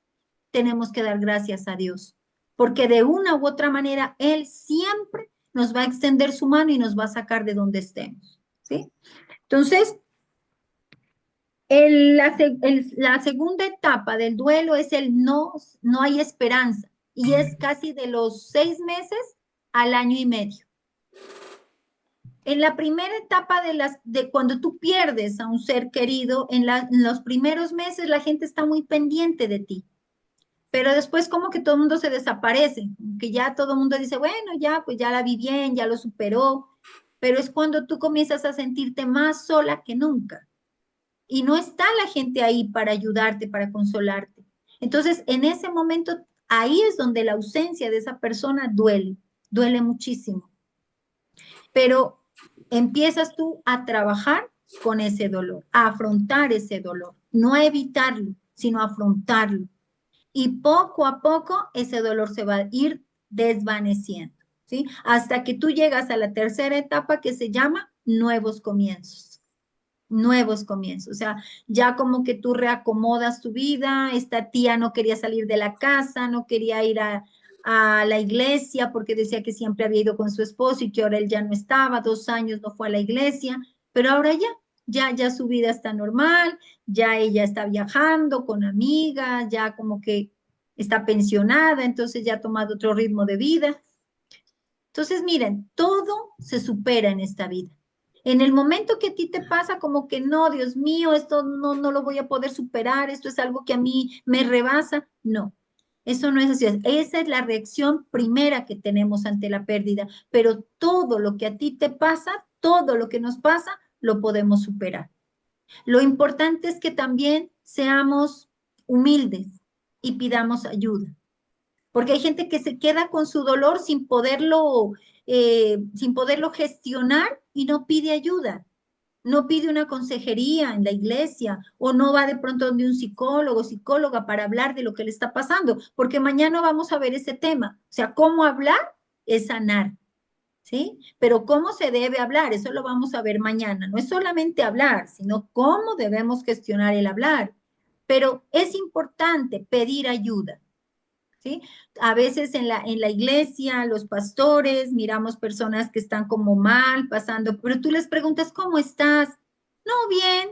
tenemos que dar gracias a Dios. Porque de una u otra manera, Él siempre nos va a extender su mano y nos va a sacar de donde estemos. ¿Sí? Entonces, la segunda etapa del duelo es el no hay esperanza. Y es casi de los 6 meses al año y medio. En la primera etapa de cuando tú pierdes a un ser querido, en los primeros meses la gente está muy pendiente de ti, pero después como que todo el mundo se desaparece, que ya todo el mundo dice, bueno, ya, pues ya la vi bien, ya lo superó, pero es cuando tú comienzas a sentirte más sola que nunca y no está la gente ahí para ayudarte, para consolarte. Entonces, en ese momento, ahí es donde la ausencia de esa persona duele muchísimo, pero empiezas tú a trabajar con ese dolor, a afrontar ese dolor, no a evitarlo, sino a afrontarlo. Y poco a poco ese dolor se va a ir desvaneciendo, ¿sí? Hasta que tú llegas a la tercera etapa que se llama nuevos comienzos. Nuevos comienzos, o sea, ya como que tú reacomodas tu vida, esta tía no quería salir de la casa, no quería ir a la iglesia porque decía que siempre había ido con su esposo y que ahora él ya no estaba, 2 años no fue a la iglesia, pero ahora ya su vida está normal, ya ella está viajando con amigas, ya como que está pensionada, entonces ya ha tomado otro ritmo de vida. Entonces, miren, todo se supera en esta vida. En el momento que a ti te pasa como que no, Dios mío, esto no lo voy a poder superar, esto es algo que a mí me rebasa, no. Eso no es así. Esa es la reacción primera que tenemos ante la pérdida, pero todo lo que a ti te pasa, todo lo que nos pasa, lo podemos superar. Lo importante es que también seamos humildes y pidamos ayuda, porque hay gente que se queda con su dolor sin poderlo gestionar y no pide ayuda, no pide una consejería en la iglesia o no va de pronto donde un psicólogo, psicóloga para hablar de lo que le está pasando, porque mañana vamos a ver ese tema, o sea, cómo hablar es sanar. ¿Sí? Pero cómo se debe hablar, eso lo vamos a ver mañana. No es solamente hablar, sino cómo debemos gestionar el hablar. Pero es importante pedir ayuda. ¿Sí? A veces en la iglesia, los pastores, miramos personas que están como mal, pasando, pero tú les preguntas, ¿cómo estás? No, bien,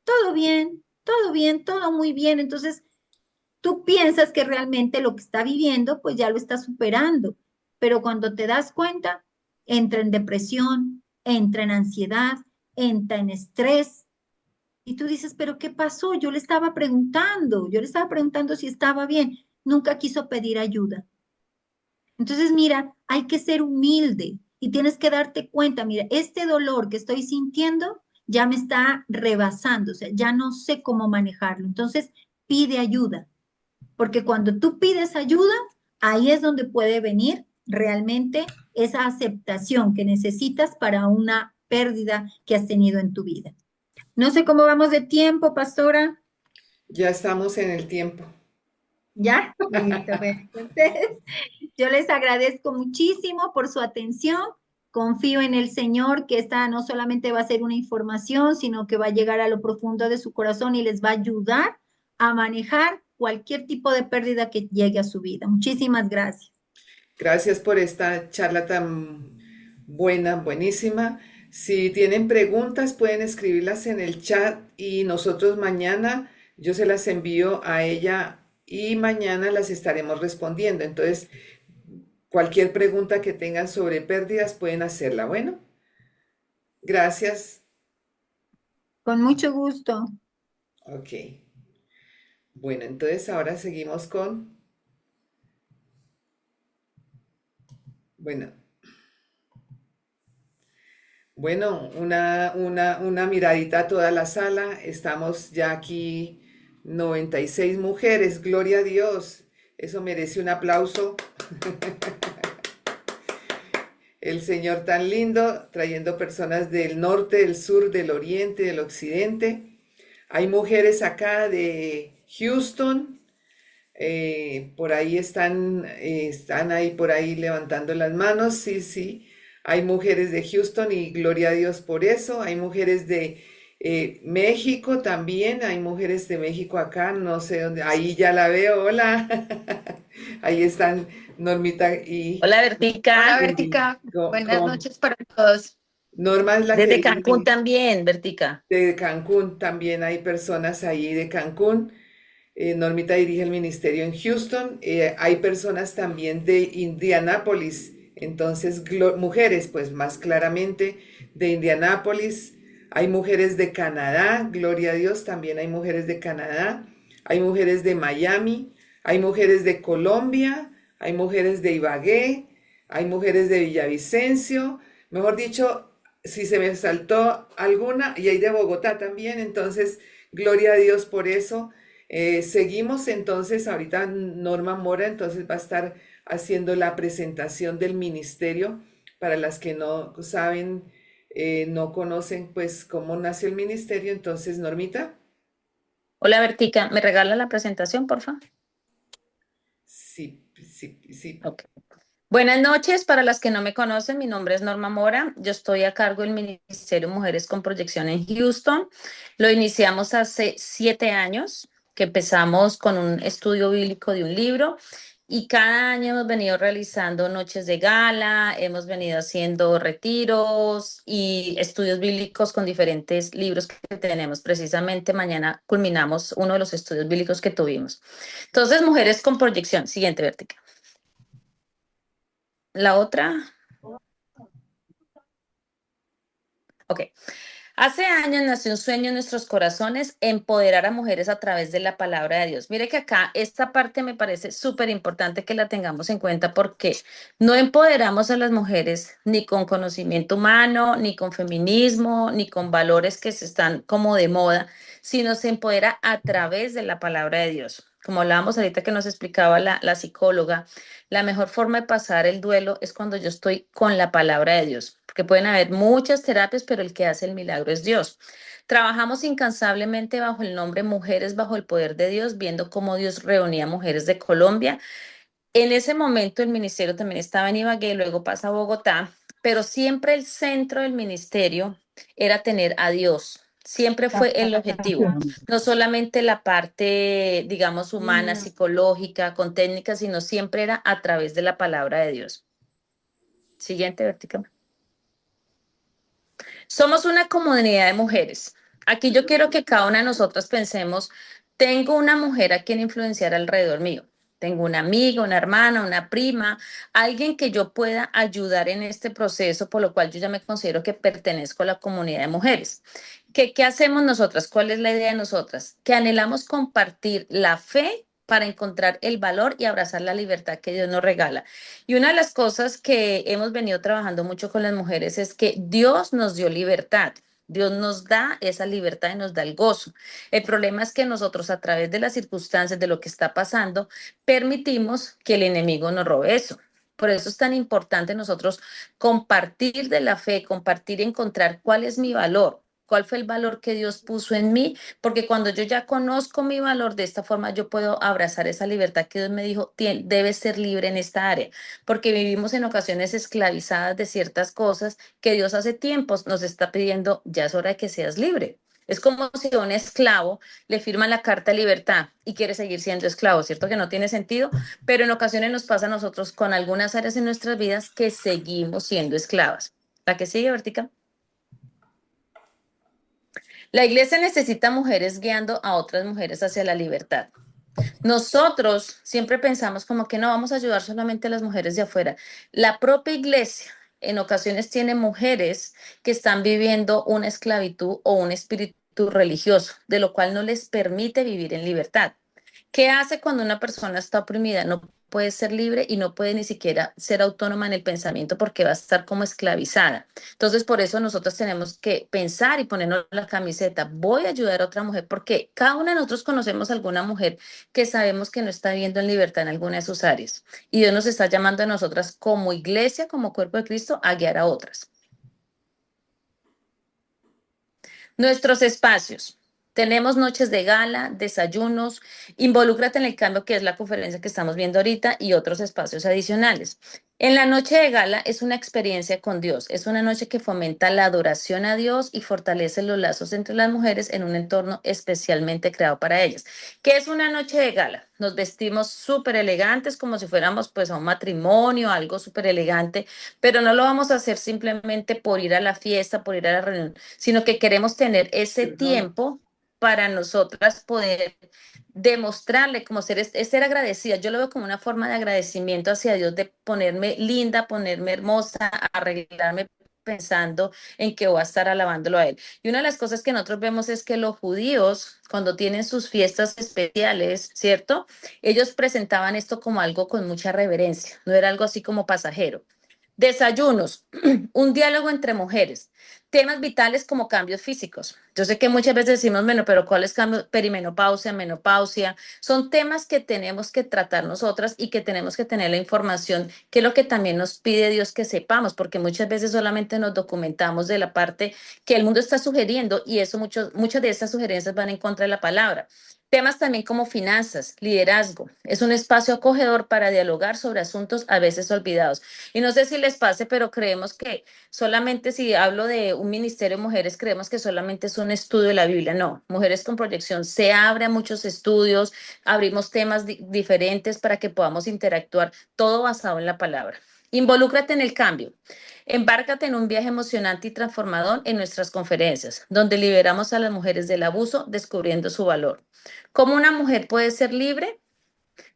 todo bien, todo bien, todo muy bien. Entonces, tú piensas que realmente lo que está viviendo, pues ya lo está superando, pero cuando te das cuenta, entra en depresión, entra en ansiedad, entra en estrés. Y tú dices, pero ¿qué pasó? Yo le estaba preguntando si estaba bien. Nunca quiso pedir ayuda. Entonces, mira, hay que ser humilde y tienes que darte cuenta, mira, este dolor que estoy sintiendo ya me está rebasando, o sea, ya no sé cómo manejarlo. Entonces, pide ayuda, porque cuando tú pides ayuda, ahí es donde puede venir realmente esa aceptación que necesitas para una pérdida que has tenido en tu vida. No sé cómo vamos de tiempo, pastora. Ya estamos en el tiempo. ¿Ya? Listo, pues. Entonces, yo les agradezco muchísimo por su atención. Confío en el Señor que esta no solamente va a ser una información, sino que va a llegar a lo profundo de su corazón y les va a ayudar a manejar cualquier tipo de pérdida que llegue a su vida. Muchísimas gracias. Gracias por esta charla tan buena, buenísima. Si tienen preguntas, pueden escribirlas en el chat y nosotros mañana yo se las envío a ella y mañana las estaremos respondiendo. Entonces, cualquier pregunta que tengan sobre pérdidas pueden hacerla. Bueno, gracias. Con mucho gusto. Ok. Bueno, entonces ahora seguimos con, bueno, bueno, una miradita a toda la sala. Estamos ya aquí 96 mujeres, gloria a Dios. Eso merece un aplauso. El Señor tan lindo, trayendo personas del norte, del sur, del oriente, del occidente. Hay mujeres acá de Houston, por ahí están ahí por ahí levantando las manos, sí, sí. Hay mujeres de Houston y gloria a Dios por eso. Hay mujeres de México también, hay mujeres de México acá, no sé dónde, ahí ya la veo, hola. Ahí están Normita Hola, y Bertica. Hola, Uri. Bertica. Co- Buenas co- noches para todos. Norma es la que Desde Cancún dirige también, Bertica. de Cancún, también hay personas ahí de Cancún. Normita dirige el ministerio en Houston. Hay personas también de Indianápolis, entonces mujeres, pues más claramente de Indianápolis. Hay mujeres de Canadá, gloria a Dios, también hay mujeres de Canadá. Hay mujeres de Miami, hay mujeres de Colombia, hay mujeres de Ibagué, hay mujeres de Villavicencio. Mejor dicho, si se me saltó alguna, y hay de Bogotá también, entonces, gloria a Dios por eso. Seguimos entonces, ahorita Norma Mora entonces va a estar haciendo la presentación del ministerio para las que no saben, no conocen pues cómo nació el ministerio. Entonces, Normita, Hola, Bertica. ¿Me regala la presentación, por favor? sí, sí, sí. Ok. Buenas noches. Para las que no me conocen, mi nombre es Norma Mora. Yo estoy a cargo del Ministerio Mujeres con Proyección en Houston. Lo iniciamos hace 7 años, que empezamos con un estudio bíblico de un libro. Y cada año hemos venido realizando noches de gala, hemos venido haciendo retiros y estudios bíblicos con diferentes libros que tenemos. Precisamente mañana culminamos uno de los estudios bíblicos que tuvimos. Entonces, Mujeres con Proyección. Siguiente, Vertica. La otra. Ok. Hace años nació un sueño en nuestros corazones, empoderar a mujeres a través de la palabra de Dios. Mire que acá esta parte me parece súper importante que la tengamos en cuenta porque no empoderamos a las mujeres ni con conocimiento humano, ni con feminismo, ni con valores que se están como de moda, sino se empodera a través de la palabra de Dios. Como hablábamos ahorita que nos explicaba la psicóloga, la mejor forma de pasar el duelo es cuando yo estoy con la palabra de Dios, porque pueden haber muchas terapias, pero el que hace el milagro es Dios. Trabajamos incansablemente bajo el nombre Mujeres bajo el poder de Dios, viendo cómo Dios reunía mujeres de Colombia. En ese momento el ministerio también estaba en Ibagué, luego pasa a Bogotá, pero siempre el centro del ministerio era tener a Dios. Siempre fue el objetivo, no solamente la parte, digamos, humana, psicológica, con técnicas, sino siempre era a través de la palabra de Dios. Siguiente, vertical. Somos una comunidad de mujeres. Aquí yo quiero que cada una de nosotras pensemos, tengo una mujer a quien influenciar alrededor mío. Tengo una amiga, una hermana, una prima, alguien que yo pueda ayudar en este proceso, por lo cual yo ya me considero que pertenezco a la comunidad de mujeres. ¿Qué hacemos nosotras? ¿Cuál es la idea de nosotras? Que anhelamos compartir la fe para encontrar el valor y abrazar la libertad que Dios nos regala. Y una de las cosas que hemos venido trabajando mucho con las mujeres es que Dios nos dio libertad. Dios nos da esa libertad y nos da el gozo. El problema es que nosotros a través de las circunstancias, de lo que está pasando, permitimos que el enemigo nos robe eso. Por eso es tan importante nosotros compartir de la fe, compartir y encontrar cuál es mi valor, ¿Cuál fue el valor que Dios puso en mí? Porque cuando yo ya conozco mi valor, de esta forma yo puedo abrazar esa libertad que Dios me dijo, debes ser libre en esta área, porque vivimos en ocasiones esclavizadas de ciertas cosas que Dios hace tiempos nos está pidiendo, ya es hora de que seas libre. Es como si a un esclavo le firman la carta de libertad y quiere seguir siendo esclavo, ¿cierto? Que no tiene sentido, pero en ocasiones nos pasa a nosotros con algunas áreas en nuestras vidas que seguimos siendo esclavas. ¿La que sigue, Vertica? La iglesia necesita mujeres guiando a otras mujeres hacia la libertad. Nosotros siempre pensamos como que no vamos a ayudar solamente a las mujeres de afuera. La propia iglesia en ocasiones tiene mujeres que están viviendo una esclavitud o un espíritu religioso, de lo cual no les permite vivir en libertad. ¿Qué hace cuando una persona está oprimida? No puede ser libre y no puede ni siquiera ser autónoma en el pensamiento porque va a estar como esclavizada. Entonces, por eso nosotros tenemos que pensar y ponernos la camiseta. Voy a ayudar a otra mujer porque cada una de nosotros conocemos a alguna mujer que sabemos que no está viviendo en libertad en alguna de sus áreas. Y Dios nos está llamando a nosotras como iglesia, como cuerpo de Cristo, a guiar a otras. Nuestros espacios. Tenemos noches de gala, desayunos, involúcrate en el cambio que es la conferencia que estamos viendo ahorita y otros espacios adicionales. En la noche de gala es una experiencia con Dios, es una noche que fomenta la adoración a Dios y fortalece los lazos entre las mujeres en un entorno especialmente creado para ellas. ¿Qué es una noche de gala? Nos vestimos súper elegantes como si fuéramos pues a un matrimonio, algo súper elegante, pero no lo vamos a hacer simplemente por ir a la fiesta, por ir a la reunión, sino que queremos tener ese tiempo para nosotras poder demostrarle como ser agradecida. Yo lo veo como una forma de agradecimiento hacia Dios, de ponerme linda, ponerme hermosa, arreglarme pensando en que voy a estar alabándolo a él. Y una de las cosas que nosotros vemos es que los judíos, cuando tienen sus fiestas especiales, ¿cierto? Ellos presentaban esto como algo con mucha reverencia, no era algo así como pasajero. Desayunos, un diálogo entre mujeres, temas vitales como cambios físicos. Yo sé que muchas veces decimos, bueno, pero ¿cuáles cambios? Perimenopausia, menopausia, son temas que tenemos que tratar nosotras y que tenemos que tener la información, que es lo que también nos pide Dios que sepamos, porque muchas veces solamente nos documentamos de la parte que el mundo está sugiriendo y eso muchas de esas sugerencias van en contra de la palabra. Temas también como finanzas, liderazgo. Es un espacio acogedor para dialogar sobre asuntos a veces olvidados. Y no sé si les pase, pero creemos que solamente si hablo de un ministerio de mujeres, creemos que solamente es un estudio de la Biblia. No, Mujeres con Proyección se abre a muchos estudios, abrimos temas diferentes para que podamos interactuar, todo basado en la palabra. Involúcrate en el cambio. Embárcate en un viaje emocionante y transformador en nuestras conferencias, donde liberamos a las mujeres del abuso, descubriendo su valor. ¿Cómo una mujer puede ser libre?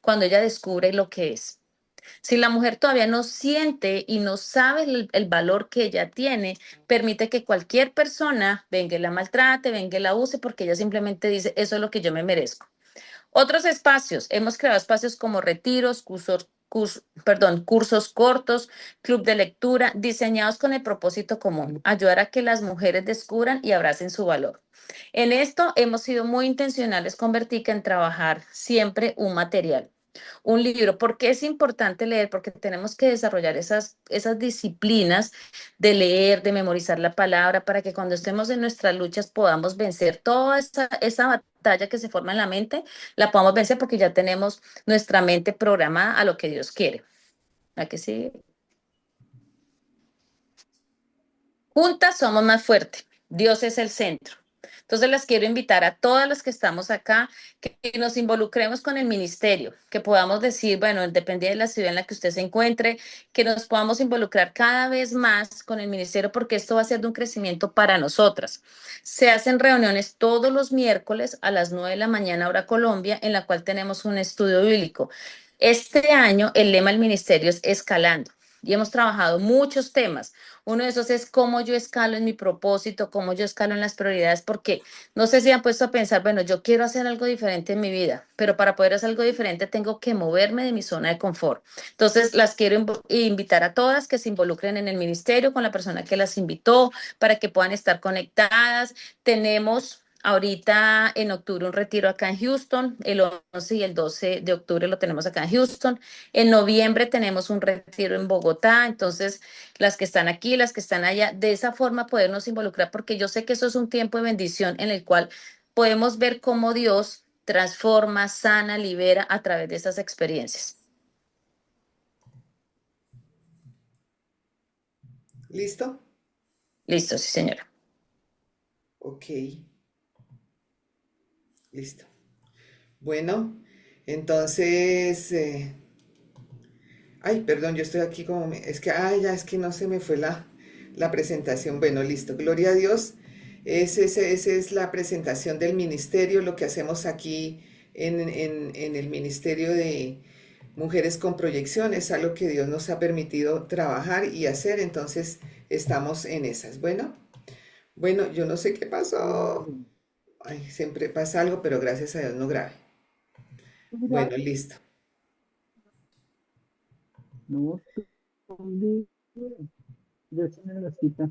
Cuando ella descubre lo que es. Si la mujer todavía no siente y no sabe el valor que ella tiene, permite que cualquier persona venga y la maltrate, venga y la use, porque ella simplemente dice, eso es lo que yo me merezco. Otros espacios, hemos creado espacios como retiros, cursos cortos, club de lectura, diseñados con el propósito común, ayudar a que las mujeres descubran y abracen su valor. En esto hemos sido muy intencionales con Vertica en trabajar siempre un material. Un libro. ¿Por qué es importante leer? Porque tenemos que desarrollar esas disciplinas de leer, de memorizar la palabra, para que cuando estemos en nuestras luchas podamos vencer toda esa batalla que se forma en la mente, la podamos vencer porque ya tenemos nuestra mente programada a lo que Dios quiere. ¿A que sí? Juntas somos más fuertes. Dios es el centro. Entonces las quiero invitar a todas las que estamos acá, que nos involucremos con el ministerio, que podamos decir, bueno, dependiendo de la ciudad en la que usted se encuentre, que nos podamos involucrar cada vez más con el ministerio, porque esto va a ser de un crecimiento para nosotras. Se hacen reuniones todos los miércoles a las 9 de la mañana, hora Colombia, en la cual tenemos un estudio bíblico. Este año el lema del ministerio es Escalando y hemos trabajado muchos temas. Uno de esos es cómo yo escalo en mi propósito, cómo yo escalo en las prioridades, porque no sé si han puesto a pensar, bueno, yo quiero hacer algo diferente en mi vida, pero para poder hacer algo diferente tengo que moverme de mi zona de confort. Entonces, las quiero invitar a todas que se involucren en el ministerio con la persona que las invitó para que puedan estar conectadas. Tenemos Ahorita en octubre un retiro acá en Houston, el 11 y el 12 de octubre lo tenemos acá en Houston. En noviembre tenemos un retiro en Bogotá, entonces las que están aquí, las que están allá, de esa forma podernos involucrar, porque yo sé que eso es un tiempo de bendición en el cual podemos ver cómo Dios transforma, sana, libera a través de esas experiencias. ¿Listo? Listo, sí, señora. Ok, listo. Bueno, entonces, ay, perdón, yo estoy aquí como, es que, ay, ya es que no se me fue la presentación. Bueno, listo, gloria a Dios. Esa es la presentación del ministerio, lo que hacemos aquí en el Ministerio de Mujeres con Proyección, es algo que Dios nos ha permitido trabajar y hacer, entonces estamos en esas. Bueno, yo no sé qué pasó. Ay, siempre pasa algo, pero gracias a Dios no grave. Mira, Bueno, listo. no, estoy bien. Ya se me la cita.